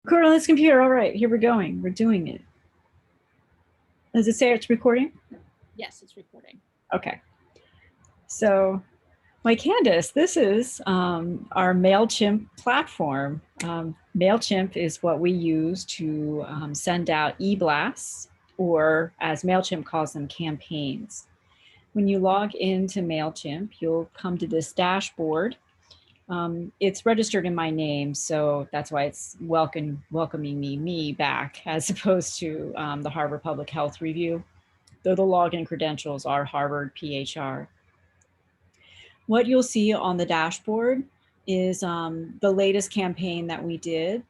Record on this computer. All right, here we're going. We're doing it. Does it say it's recording? Yes, it's recording. Okay. So, like Candace, this is our MailChimp platform. MailChimp is what we use to send out e-blasts, or as MailChimp calls them, campaigns. When you log into MailChimp, you'll come to this dashboard. It's registered in my name, so that's why it's welcoming me back, as opposed to the Harvard Public Health Review, though the login credentials are Harvard PHR. What you'll see on the dashboard is the latest campaign that we did,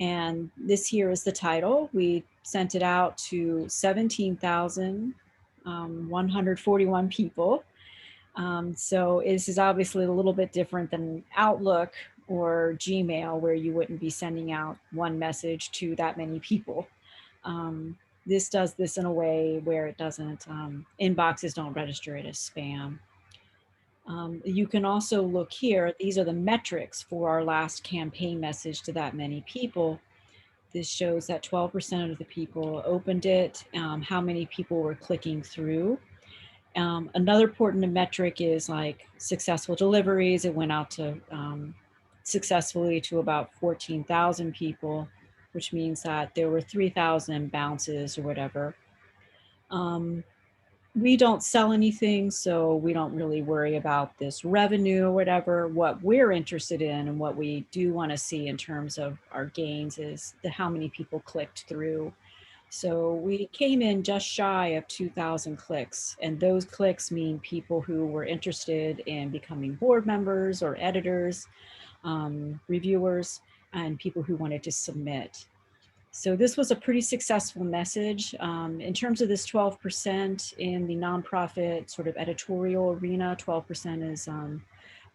and this here is the title. We sent it out to 17,141 people. So this is obviously a little bit different than Outlook or Gmail, where you wouldn't be sending out one message to that many people. This does this in a way where it doesn't, inboxes don't register it as spam. You can also look here. These are the metrics for our last campaign message to that many people. This shows that 12% of the people opened it, how many people were clicking through. Another important metric is like successful deliveries. It went out to successfully to about 14,000 people, which means that there were 3,000 bounces or whatever. We don't sell anything, so we don't really worry about this revenue or whatever. What we're interested in and what we do want to see in terms of our gains is how many people clicked through. So we came in just shy of 2,000 clicks, and those clicks mean people who were interested in becoming board members or editors, reviewers, and people who wanted to submit. So this was a pretty successful message. In terms of this 12% in the nonprofit sort of editorial arena, 12% is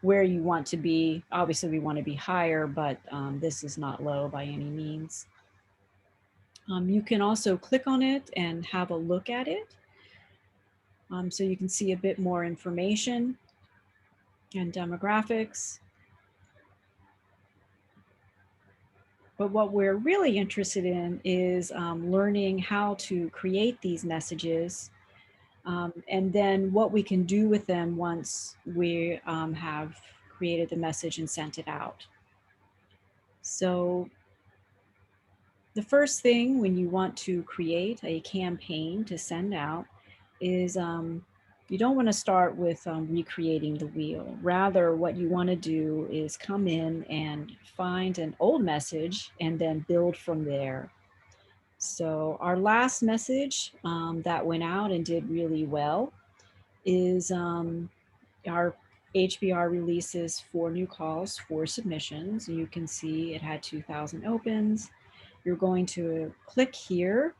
where you want to be. Obviously, we want to be higher, but this is not low by any means. You can also click on it and have a look at it. So you can see a bit more information and demographics. But what we're really interested in is learning how to create these messages, and then what we can do with them once we have created the message and sent it out. So the first thing when you want to create a campaign to send out is you don't want to start with recreating the wheel. Rather, what you want to do is come in and find an old message and then build from there. So our last message that went out and did really well is our HPHR releases 4 new calls for submissions. You can see it had 2,000 opens. You're going to click here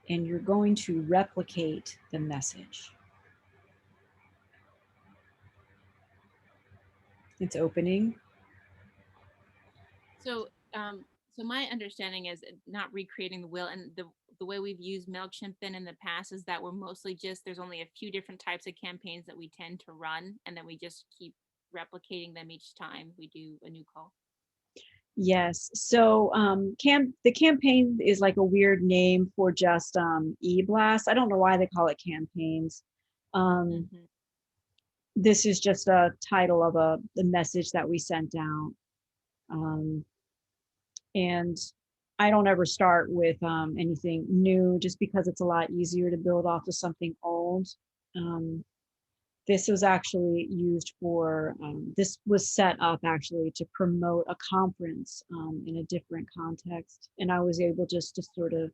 and you're going to replicate the message. It's opening. So, so my understanding is not recreating the wheel, and the way we've used MailChimp then in the past is that we're mostly just, there's only a few different types of campaigns that we tend to run, and then we just keep replicating them each time we do a new call. Yes. So the campaign is like a weird name for just e-blast. I don't know why they call it campaigns. This is just a title of the message that we sent out. And I don't ever start with anything new just because it's a lot easier to build off of something old. This was actually used for, this was set up actually to promote a conference in a different context. And I was able just to sort of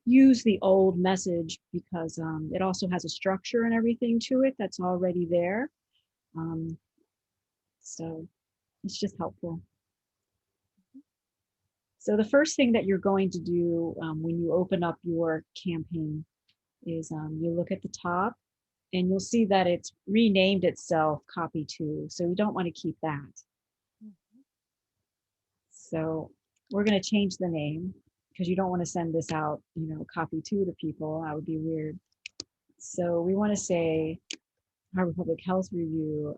use the old message because it also has a structure and everything to it that's already there. So it's just helpful. So the first thing that you're going to do when you open up your campaign is you look at the top and you'll see that it's renamed itself copy to. So we don't want to keep that. So we're going to change the name because you don't want to send this out, copy to people. That would be weird. So we want to say Harvard Public Health Review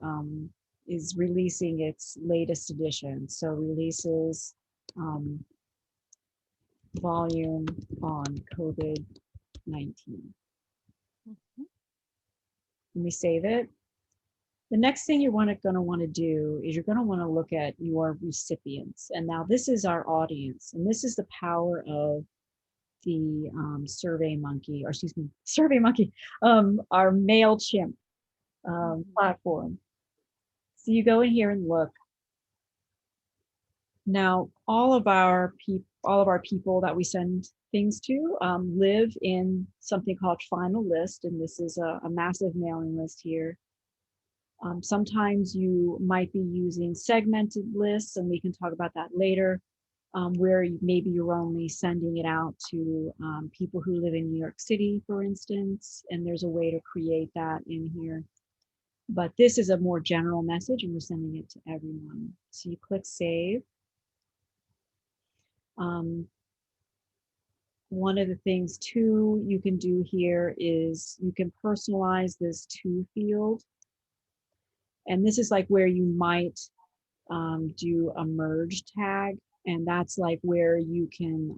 is releasing its latest edition. So releases volume on COVID-19. Mhm. Let me save it. The next thing you're going to want to do is you're going to want to look at your recipients. And now this is our audience. And this is the power of the SurveyMonkey, or excuse me, SurveyMonkey, our MailChimp platform. So you go in here and look. Now, all of our people that we send things to live in something called Final List, and this is a massive mailing list here. Sometimes you might be using segmented lists, and we can talk about that later, where maybe you're only sending it out to people who live in New York City, for instance, and there's a way to create that in here. But this is a more general message, and we're sending it to everyone. So you click Save. One of the things too you can do here is you can personalize this to field. And this is like where you might do a merge tag. And that's like where you can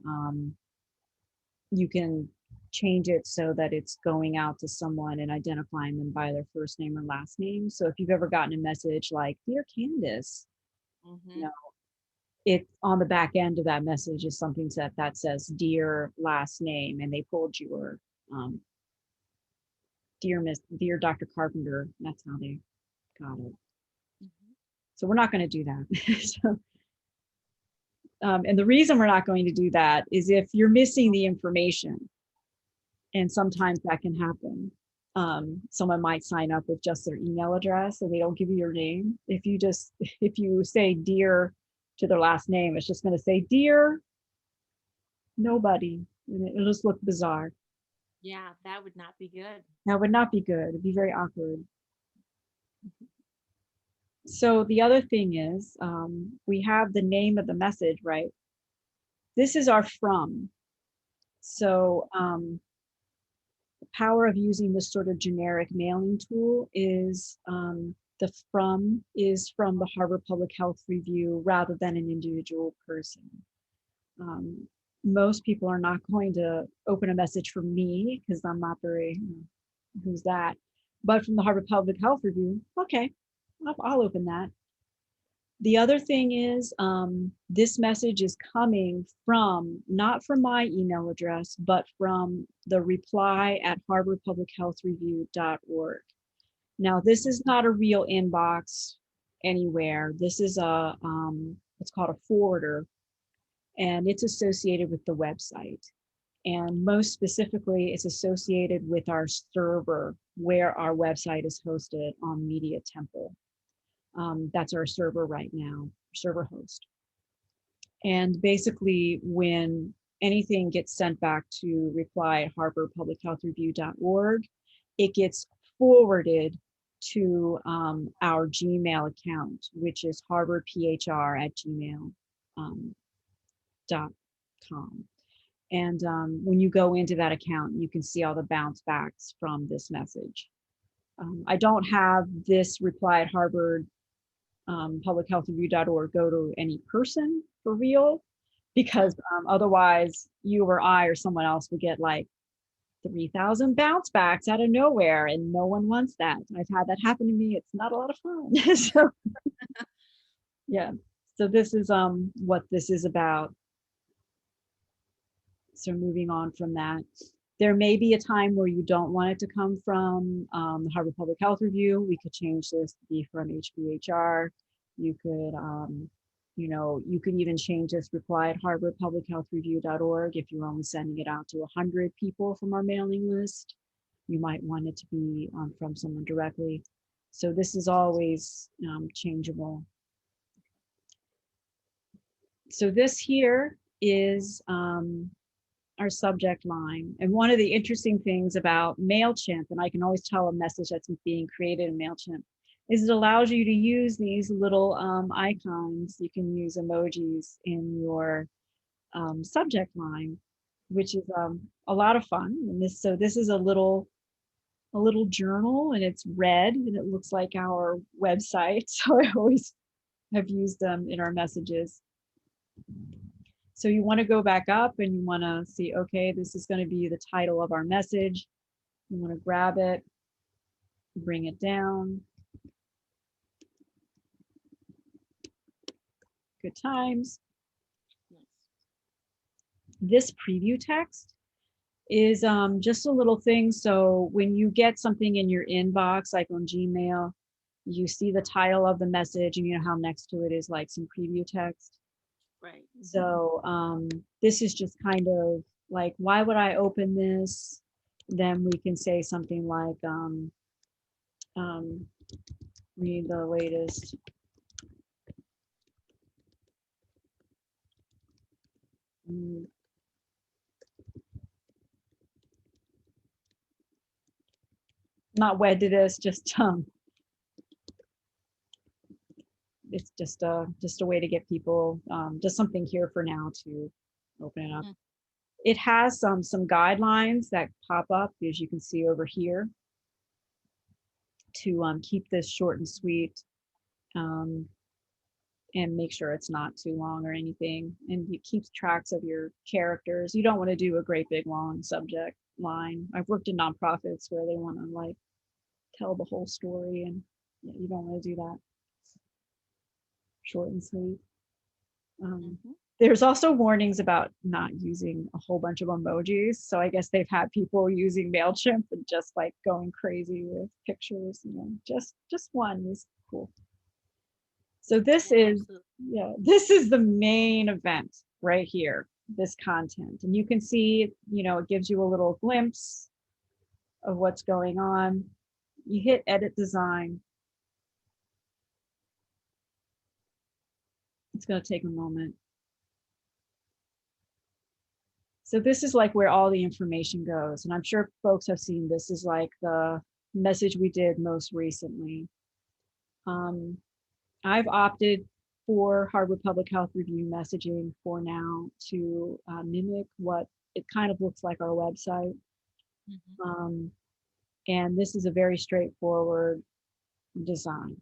change it so that it's going out to someone and identifying them by their first name or last name. So if you've ever gotten a message like, Dear Candace, you know, it on the back end of that message is something that says dear last name, and they pulled your dear Dr. Carpenter. That's how they got it. So we're not going to do that. So, and the reason we're not going to do that is if you're missing the information, and sometimes that can happen. Someone might sign up with just their email address and they don't give you your name. If you say dear to their last name, it's just going to say dear nobody, and it'll just look bizarre. Yeah, that would not be good. That would not be good. It'd be very awkward. So the other thing is, we have the name of the message, right? This is our from. So the power of using this sort of generic mailing tool is the from is from the Harvard Public Health Review rather than an individual person. Most people are not going to open a message from me because I'm not very, who's that? But from the Harvard Public Health Review, okay, I'll open that. The other thing is this message is coming from, not from my email address, but from the reply at harvardpublichealthreview.org. Now, this is not a real inbox anywhere. This is what's called a forwarder, and it's associated with the website. And most specifically, it's associated with our server where our website is hosted on Media Temple. That's our server right now, server host. And basically, when anything gets sent back to reply at harvardpublichealthreview.org, it gets forwarded to our Gmail account, which is harvardphr@gmail.com. And when you go into that account, you can see all the bounce backs from this message. I don't have this reply at Harvard publichealthreview.org go to any person for real, because otherwise you or I or someone else would get like 3,000 bounce backs out of nowhere, and no one wants that. I've had that happen to me. It's not a lot of fun. So yeah, so this is what this is about. So moving on from that, there may be a time where you don't want it to come from the Harvard Public Health Review. We could change this to be from HPHR. You could, you could even change this reply at harvardpublichealthreview.org. If you're only sending it out to 100 people from our mailing list, you might want it to be from someone directly. So this is always changeable. So this here is our subject line. And one of the interesting things about MailChimp, and I can always tell a message that's being created in MailChimp, is it allows you to use these little icons. You can use emojis in your subject line, which is a lot of fun. And this is a little journal, and it's red, and it looks like our website. So I always have used them in our messages. So you want to go back up and you want to see, okay, this is going to be the title of our message. You want to grab it, bring it down. Good times. Nice. This preview text is just a little thing. So when you get something in your inbox, like on Gmail, you see the title of the message and you know how next to it is like some preview text. Right. So this is just kind of like, why would I open this? Then we can say something like, um, read the latest mm, not wed to this, just it's just a way to get people just something here for now to open it up. Mm. It has some guidelines that pop up, as you can see over here, to keep this short and sweet, um, and make sure it's not too long or anything. And it keeps tracks of your characters. You don't want to do a great big long subject line. I've worked in nonprofits where they want to like tell the whole story, and yeah, you don't want to do that. Short and sweet. Mm-hmm. There's also warnings about not using a whole bunch of emojis. So I guess they've had people using MailChimp and just like going crazy with pictures. Just one is cool. So this Yeah, is, absolutely. yeah, this is the main event right here, this content. And you can see, it gives you a little glimpse of what's going on. You hit edit design. It's going to take a moment. So this is like where all the information goes. And I'm sure folks have seen this is like the message we did most recently. I've opted for Harvard Public Health Review messaging for now to mimic what it kind of looks like our website. Mm-hmm. And this is a very straightforward design.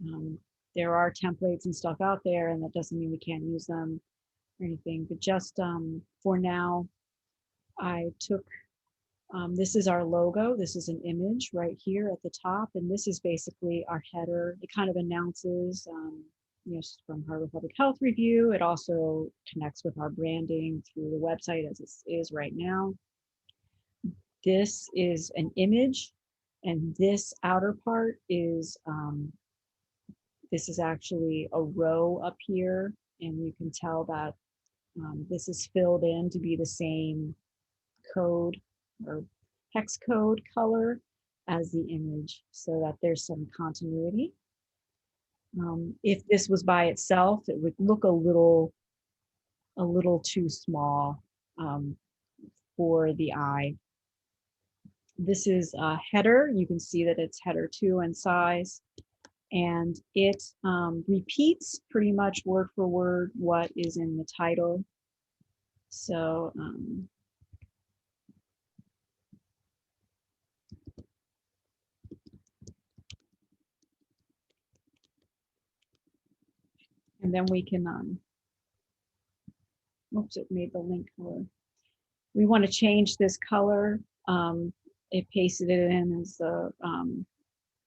Um, there are templates and stuff out there, and that doesn't mean we can't use them or anything, but just for now, I took, this is our logo. This is an image right here at the top, and this is basically our header. It kind of announces, from Harvard Public Health Review. It also connects with our branding through the website as it is right now. This is an image, and this outer part is, this is actually a row up here, and you can tell that this is filled in to be the same code or hex code color as the image, so that there's some continuity. If this was by itself, it would look a little too small um, for the eye. This is a header. You can see that it's header 2 in size, and it repeats pretty much word for word what is in the title. So and then we can, oops, it made the link color. We want to change this color. It pasted it in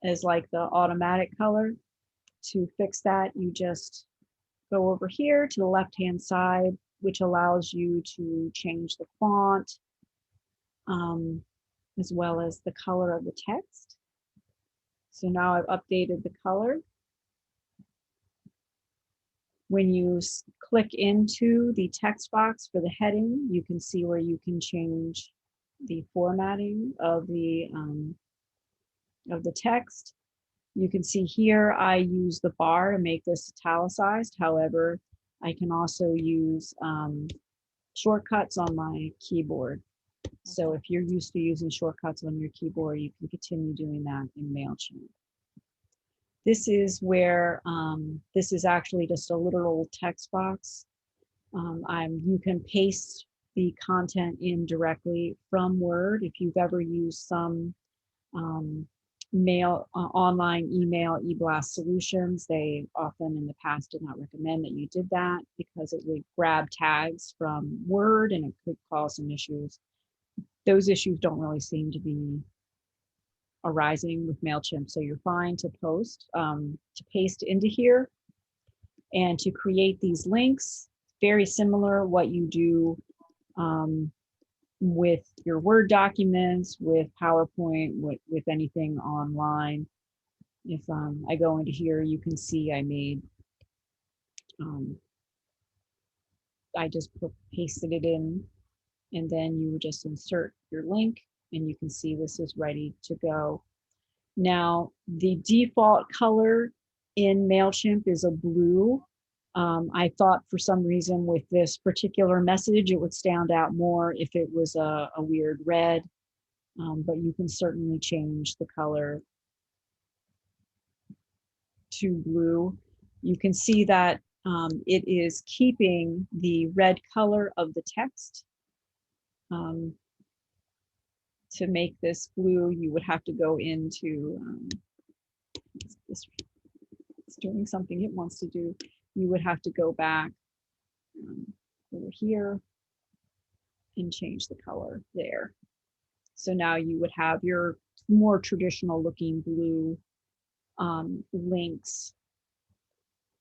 as like the automatic color. To fix that, you just go over here to the left-hand side, which allows you to change the font, as well as the color of the text. So now I've updated the color. When you click into the text box for the heading, you can see where you can change the formatting of the text. You can see here I use the bar to make this italicized. However, I can also use shortcuts on my keyboard. So if you're used to using shortcuts on your keyboard, you can continue doing that in MailChimp. This is where, this is actually just a literal text box. You can paste the content in directly from Word. If you've ever used some online email e-blast solutions. They often in the past did not recommend that you did that because it would grab tags from Word and it could cause some issues. Those issues don't really seem to be arising with MailChimp, so you're fine to paste into here and to create these links. Very similar what you do with your Word documents, with PowerPoint, with anything online. If I go into here, you can see I made, I just pasted it in, and then you would just insert your link, and you can see this is ready to go. Now, the default color in MailChimp is a blue. I thought for some reason with this particular message, it would stand out more if it was a weird red, but you can certainly change the color to blue. You can see that it is keeping the red color of the text. To make this blue, you would have to go into, it's doing something it wants to do. You would have to go back over here and change the color there. So now you would have your more traditional looking blue links.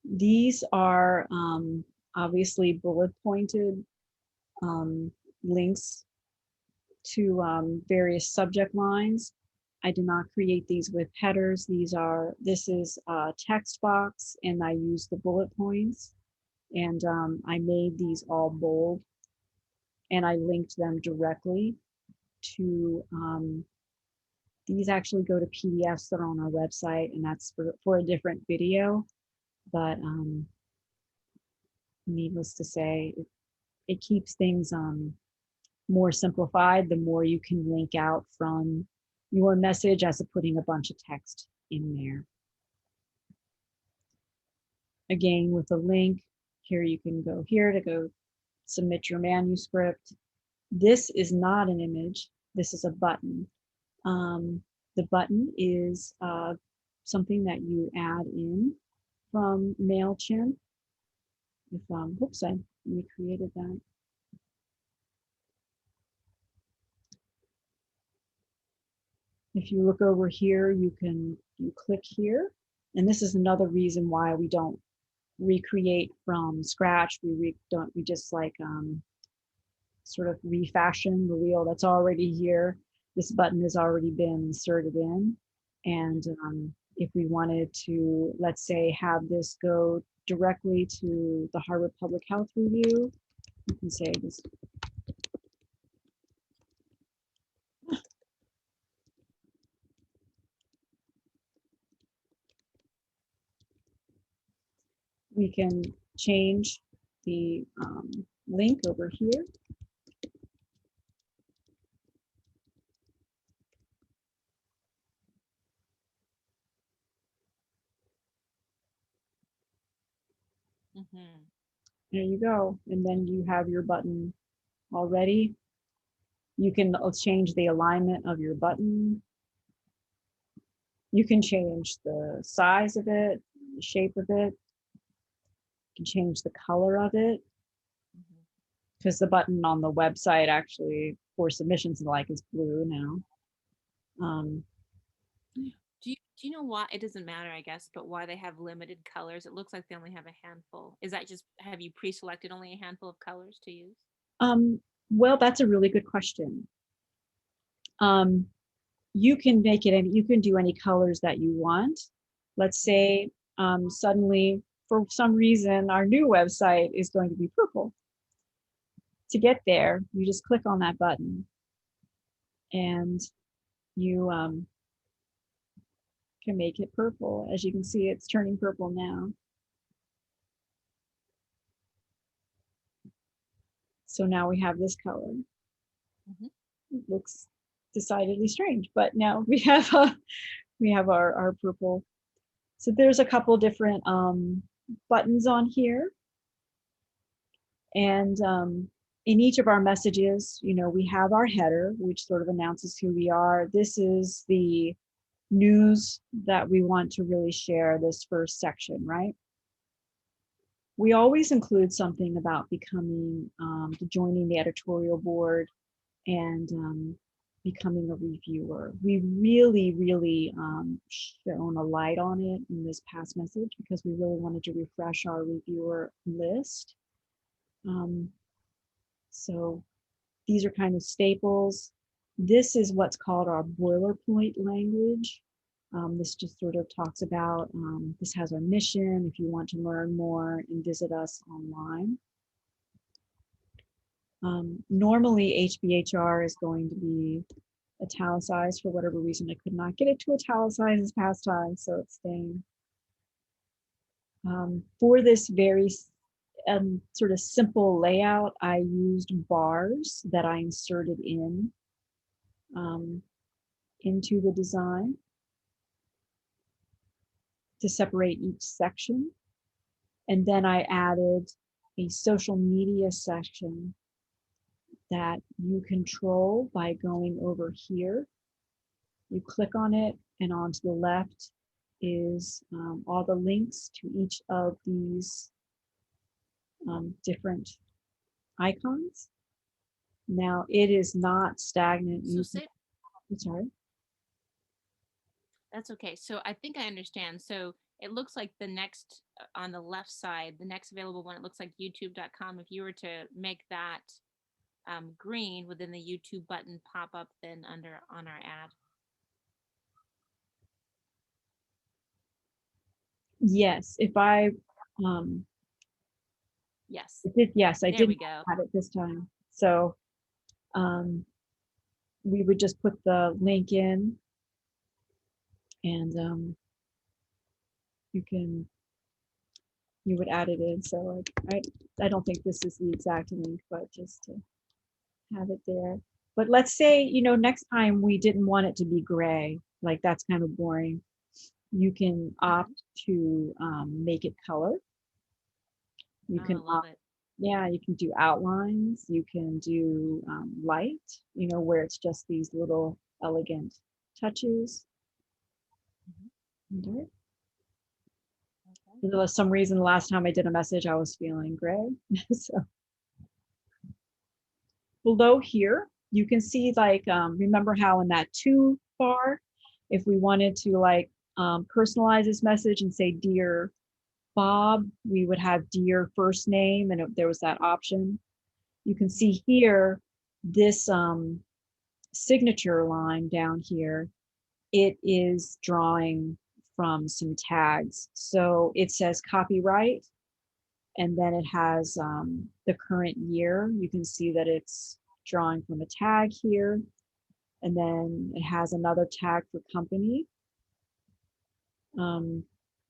These are obviously bullet pointed links to various subject lines. I did not create these with headers. This is a text box and I use the bullet points, and I made these all bold and I linked them directly to, these actually go to PDFs that are on our website, and that's for a different video. But needless to say, it keeps things more simplified the more you can link out from your message as of putting a bunch of text in there. Again, with a link, here you can go here to go submit your manuscript. This is not an image, this is a button. The button is something that you add in from MailChimp. If, whoops, I recreated that. If you look over here, you click here. And this is another reason why we don't recreate from scratch. We just like sort of refashion the wheel that's already here. This button has already been inserted in. And if we wanted to, let's say, have this go directly to the Harvard Public Health Review, you can say this. We can change the link over here. Mm-hmm. There you go. And then you have your button already. You can change the alignment of your button. You can change the size of it, the shape of it. You can change the color of it, because the button on the website actually for submissions and like is blue now. Do you know why it doesn't matter, I guess, but why they have limited colors? It looks like they only have a handful. Is that just, have you pre-selected only a handful of colors to use? Well, that's a really good question. You can make it any, you can do any colors that you want. Let's say suddenly, for some reason, our new website is going to be purple. To get there, you just click on that button and you can make it purple. As you can see, it's turning purple now. So now we have this color. It looks decidedly strange, but now we have our purple. So there's a couple different buttons on here, and in each of our messages, we have our header, which sort of announces who we are. This is the news that we want to really share this first section, right? We always include something about becoming, joining the editorial board and becoming a reviewer. We really, really shone a light on it in this past message because we really wanted to refresh our reviewer list. So these are kind of staples. This is what's called our boilerplate language. This just sort of talks about, this has our mission if you want to learn more and visit us online. Normally HPHR is going to be italicized. For whatever reason I could not get it to italicize this past time, so it's staying. For this very sort of simple layout, I used bars that I inserted into the design to separate each section. And then I added a social media section that you control by going over here. You click on it, and on to the left is all the links to each of these different icons. Now, it is not stagnant. So say, I'm sorry. that's okay. So I think I understand. So it looks like the next on the left side, the next available one, it looks like youtube.com. If you were to make that green, within the YouTube button pop up then under on our ad? Yes, if I Yes. yes, I There did we go. add it this time. So we would just put the link in, and you would add it in. So I don't think this is the exact link, but just to have it there. But let's say, next time we didn't want it to be gray, like that's kind of boring. You can opt to make it color. You Oh, can I love it. yeah, you can do outlines. You can do light, where it's just these little elegant touches. Okay. For some reason, the last time I did a message, I was feeling gray. So below here, you can see like, remember how in that to bar, if we wanted to like personalize this message and say, Dear Bob, we would have dear first name, and there was that option. You can see here, this signature line down here, it is drawing from some tags. So it says copyright, and then it has the current year. You can see that it's drawing from a tag here, and then it has another tag for company.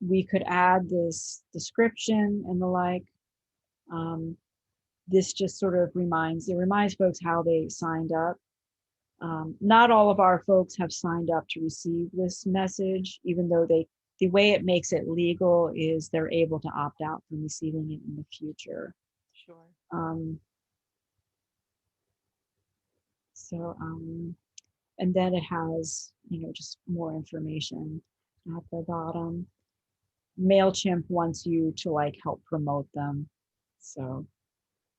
We could add this description and the like. This just sort of reminds folks how they signed up. Not all of our folks have signed up to receive this message, even though the way it makes it legal is they're able to opt out from receiving it in the future. Sure. And then it has, just more information at the bottom. MailChimp wants you to like help promote them. So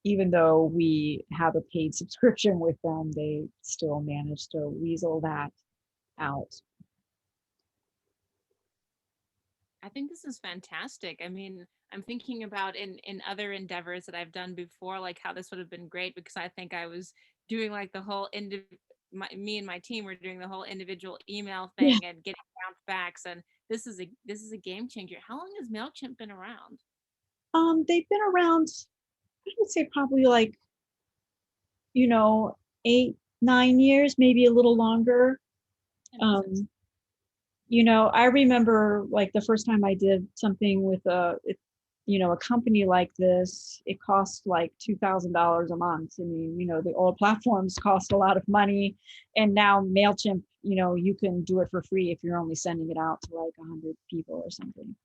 even though we have a paid subscription with them, they still manage to weasel that out. I think this is fantastic. I mean, I'm thinking about in other endeavors that I've done before, like how this would have been great because I think I was doing like the whole me and my team were doing the whole individual email Yeah. thing and getting bounce backs, and this is a game changer. How long has MailChimp been around? They've been around, I would say probably like, 8, 9 years, maybe a little longer. I remember like the first time I did something with a company like this, it cost like $2,000 a month. I mean, the old platforms cost a lot of money, and now MailChimp, you can do it for free if you're only sending it out to like 100 people or something.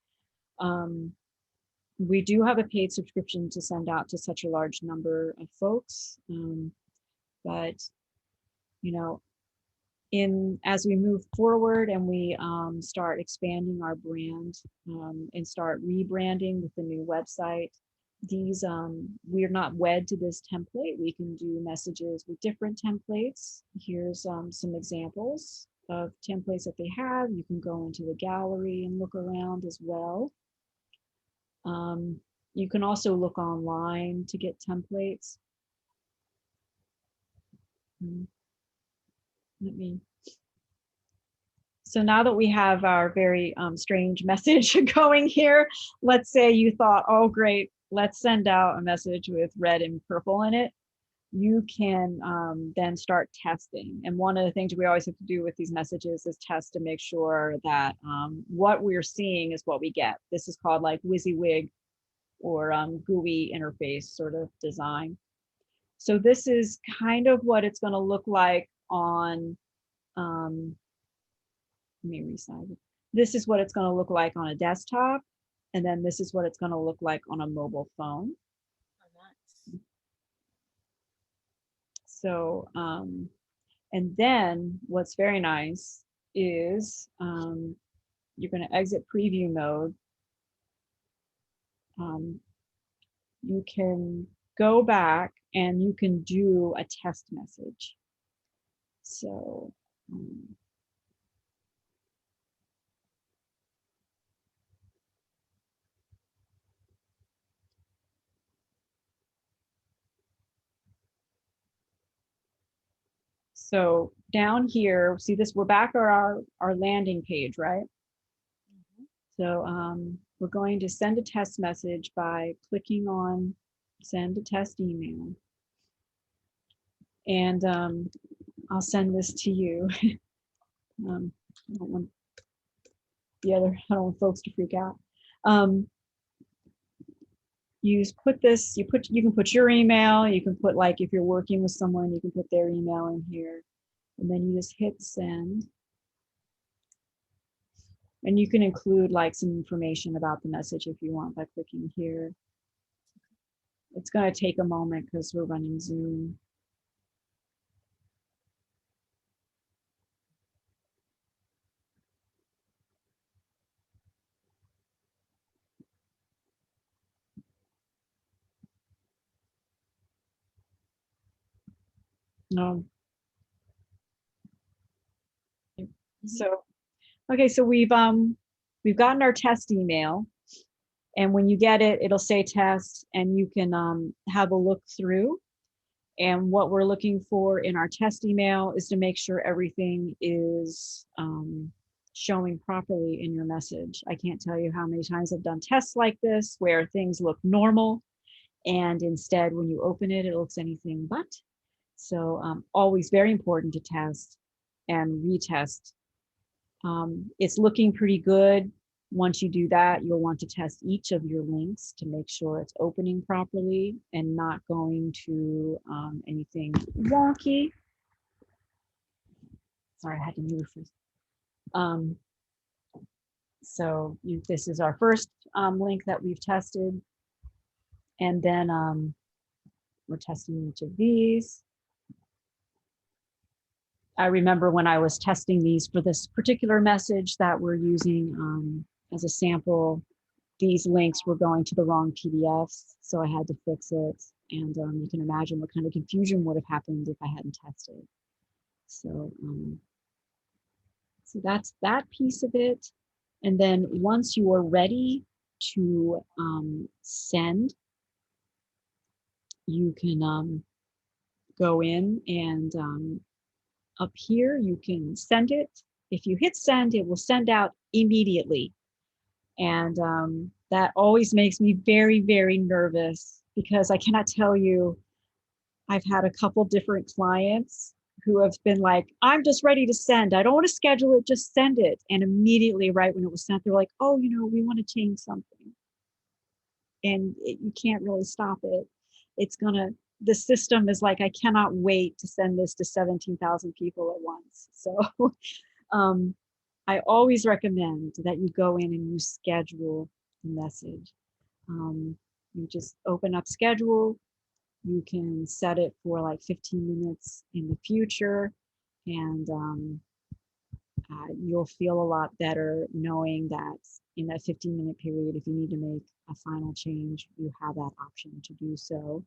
We do have a paid subscription to send out to such a large number of folks, but as we move forward and we start expanding our brand and start rebranding with the new website, these we're not wed to this template. We can do messages with different templates. Here's some examples of templates that they have. You can go into the gallery and look around as well. You can also look online to get templates. Let me. So now that we have our very strange message going here, let's say you thought, oh, great, let's send out a message with red and purple in it. You can then start testing. And one of the things we always have to do with these messages is test to make sure that what we're seeing is what we get. This is called like WYSIWYG or GUI interface sort of design. So this is kind of what it's going to look like on, let me resize it. This is what it's going to look like on a desktop. And then this is what it's going to look like on a mobile phone. So, and then what's very nice is you're going to exit preview mode. You can go back and you can do a test message. So, so down here, see this, we're back at our landing page, right? So we're going to send a test message by clicking on send a test email. And I'll send this to you. I don't want I don't want folks to freak out. You put this, you can put your email, you can put like, if you're working with someone, you can put their email in here, and then you just hit send. And you can include like some information about the message if you want by clicking here. It's going to take a moment because we're running Zoom. So, okay, so we've gotten our test email, and when you get it, it'll say test, and you can have a look through. And what we're looking for in our test email is to make sure everything is showing properly in your message. I can't tell you how many times I've done tests like this where things look normal, and instead when you open it, it looks anything but. So always very important to test and retest. It's looking pretty good. Once you do that, you'll want to test each of your links to make sure it's opening properly and not going to anything wonky. Sorry, I had to move first. So this is our first link that we've tested. And then we're testing each of these. I remember when I was testing these for this particular message that we're using as a sample, these links were going to the wrong PDFs, so I had to fix it. And you can imagine what kind of confusion would have happened if I hadn't tested. So, so that's that piece of it. And then once you are ready to send, you can go in and up here, you can send it. If you hit send, it will send out immediately. And that always makes me very, very nervous because I cannot tell you, I've had a couple different clients who have been like, I'm just ready to send. I don't want to schedule it, just send it. And immediately, right when it was sent, they're like, oh, we want to change something. And you can't really stop it. The system is like, I cannot wait to send this to 17,000 people at once. So I always recommend that you go in and you schedule the message. You just open up schedule. You can set it for like 15 minutes in the future. And you'll feel a lot better knowing that in that 15-minute period, if you need to make a final change, you have that option to do so.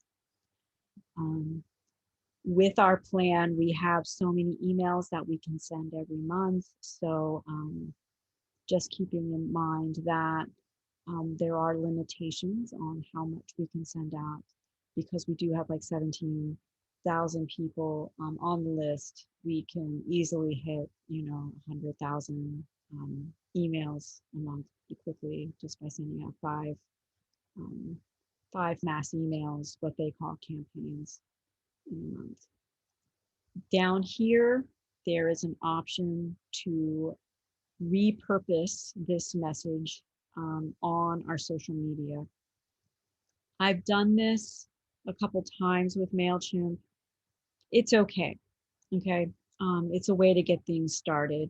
With our plan, we have so many emails that we can send every month. So just keeping in mind that there are limitations on how much we can send out because we do have like 17,000 people on the list. We can easily hit, 100,000 emails a month pretty quickly just by sending out um, five mass emails, what they call campaigns in a month. Down here, there is an option to repurpose this message on our social media. I've done this a couple times with MailChimp. It's okay. Okay. It's a way to get things started,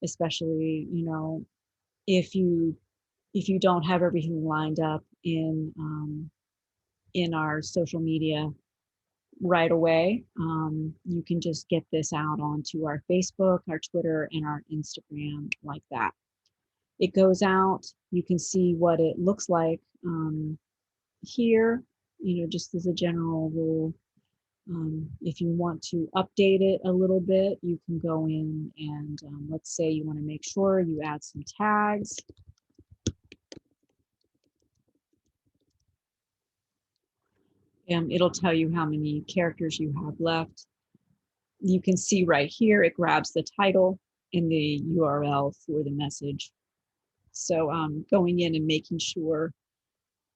especially, if you don't have everything lined up in our social media right away. You can just get this out onto our Facebook, our Twitter, and our Instagram like that. It goes out. You can see what it looks like here, just as a general rule. If you want to update it a little bit, you can go in and let's say you want to make sure you add some tags. It'll tell you how many characters you have left. You can see right here, it grabs the title and the URL for the message. So going in and making sure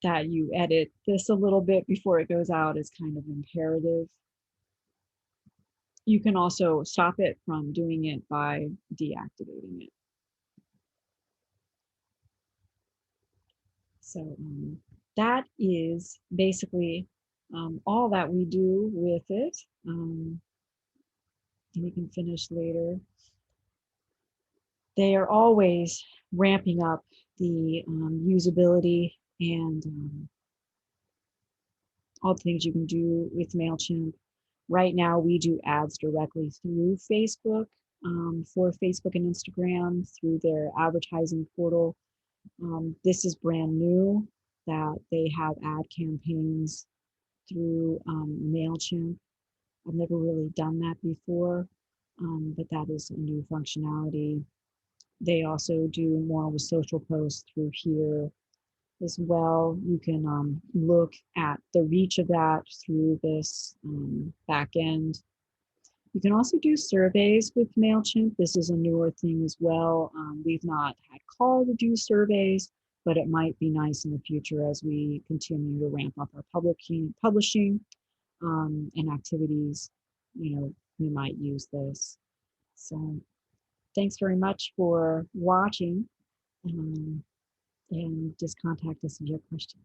that you edit this a little bit before it goes out is kind of imperative. You can also stop it from doing it by deactivating it. So that is basically all that we do with it. And we can finish later. They are always ramping up the usability and all the things you can do with MailChimp. Right now, we do ads directly through Facebook for Facebook and Instagram through their advertising portal. This is brand new that they have ad campaigns through MailChimp. I've never really done that before, but that is a new functionality. They also do more with social posts through here as well. You can look at the reach of that through this back end. You can also do surveys with MailChimp. This is a newer thing as well. We've not had call to do surveys, but it might be nice in the future as we continue to ramp up our publishing and activities. We might use this. So thanks very much for watching. And just contact us if you have questions.